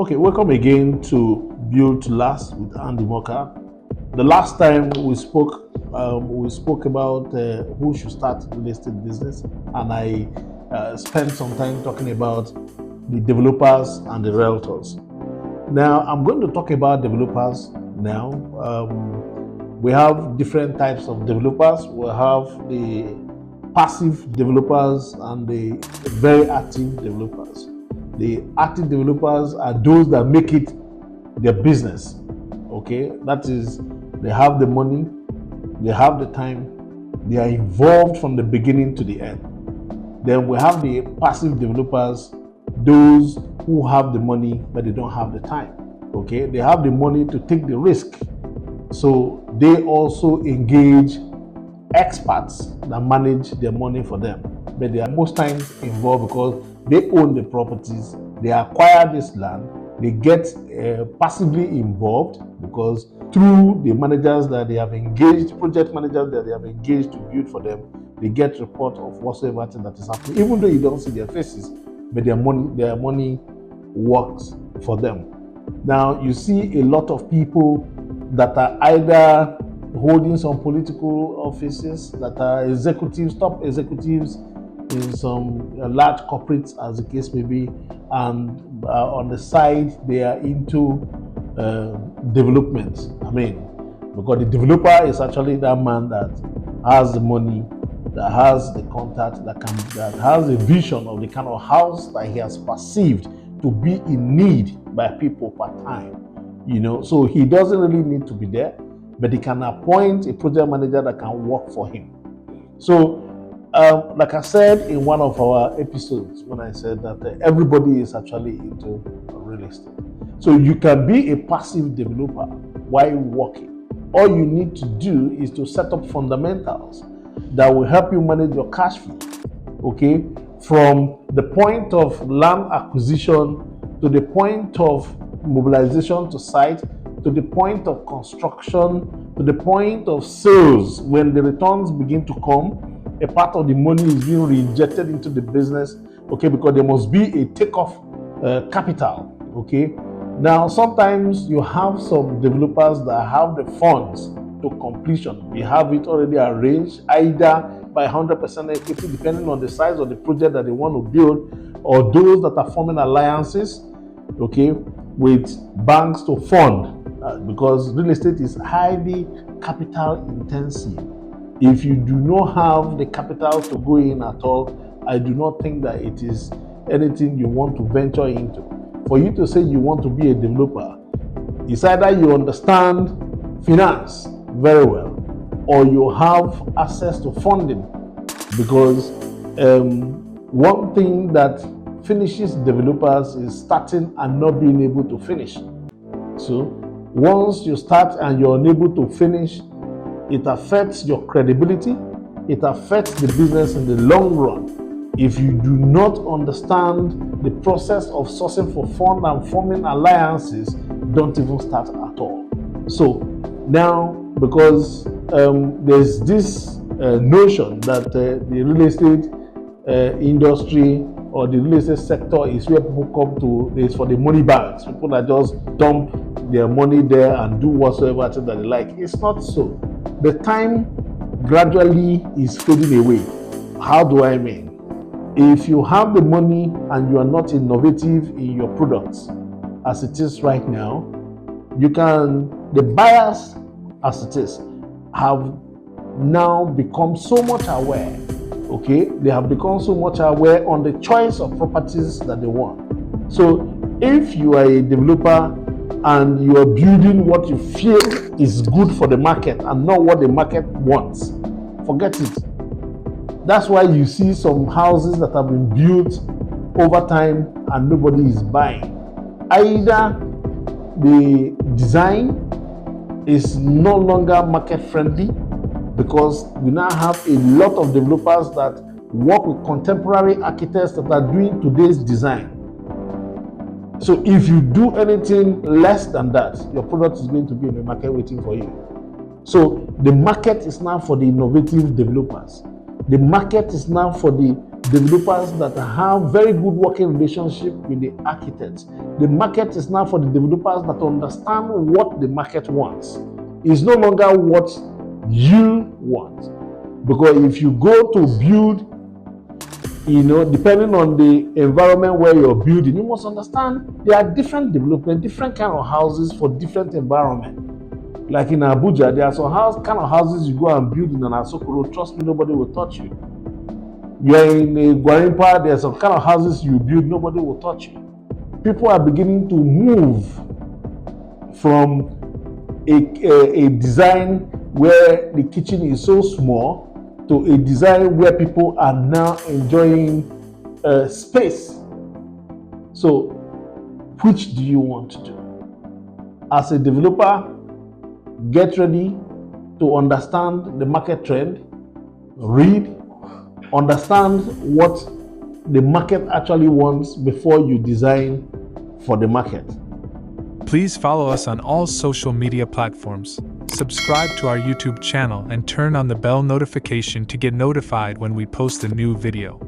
Okay, welcome again to Build to Last with Andy Morkah. The last time we spoke about who should start real estate business, and I spent some time talking about the developers and the realtors. Now, I'm going to talk about developers now. We have different types of developers. We have the passive developers and the very active developers. The active developers are those that make it their business. Okay, that is, they have the money, they have the time, they are involved from the beginning to the end. Then we have the passive developers, those who have the money but they don't have the time. Okay, they have the money to take the risk, so they also engage experts that manage their money for them, but they are most times involved because they own the properties, they acquire this land, they get passively involved because through the managers that they have engaged, project managers that they have engaged to build for them, they get report of whatsoever thing that is happening, even though you don't see their faces, but their money works for them. Now you see a lot of people that are either holding some political offices, that are executives, top executives in some large corporates, as the case may be, and on the side they are into development. I mean, because the developer is actually that man that has the money, that has the contact, that has a vision of the kind of house that he has perceived to be in need by people per time. So he doesn't really need to be there, but he can appoint a project manager that can work for him. So, like I said in one of our episodes, when I said that everybody is actually into real estate. So you can be a passive developer while working. All you need to do is to set up fundamentals that will help you manage your cash flow. Okay, from the point of land acquisition to the point of mobilization to site, to the point of construction, to the point of sales. When the returns begin to come, a part of the money is being reinjected into the business, okay, because there must be a takeoff capital, okay. Now, sometimes you have some developers that have the funds to completion. They have it already arranged, either by 100% equity, depending on the size of the project that they want to build, or those that are forming alliances, okay, with banks to fund, because real estate is highly capital intensive. If you do not have the capital to go in at all, I do not think that it is anything you want to venture into. For you to say you want to be a developer, it's either you understand finance very well or you have access to funding, because one thing that finishes developers is starting and not being able to finish. So once you start and you're unable to finish, it affects your credibility, it affects the business in the long run. If you do not understand the process of sourcing for fund and forming alliances, don't even start at all. So now, because there's this notion that the real estate industry or the real estate sector is where people come to, is for the money bags, people that just dump their money there and do whatsoever that they like. It's not so. The time gradually is fading away. How do I mean? If you have the money and you are not innovative in your products as it is right now, the buyers as it is have now become so much aware. Okay, they have become so much aware on the choice of properties that they want. So if you are a developer and you are building what you feel is good for the market and not what the market wants, forget it. That's why you see some houses that have been built over time and nobody is buying. Either the design is no longer market friendly, because we now have a lot of developers that work with contemporary architects that are doing today's design. So if you do anything less than that, your product is going to be in the market waiting for you. So the market is now for the innovative developers. The market is now for the developers that have very good working relationship with the architects. The market is now for the developers that understand what the market wants. It's no longer what you want. Because if you go to build, depending on the environment where you're building, you must understand there are different development, different kind of houses for different environment. Like in Abuja, there are some kind of houses you go and build in an Asokoro, trust me, nobody will touch you. You're in a Gwarimpa, there are some kind of houses you build, nobody will touch you. People are beginning to move from a design where the kitchen is so small to a design where people are now enjoying space. So, which do you want to do? As a developer, get ready to understand the market trend, read, understand what the market actually wants before you design for the market. Please follow us on all social media platforms, subscribe to our YouTube channel, and turn on the bell notification to get notified when we post a new video.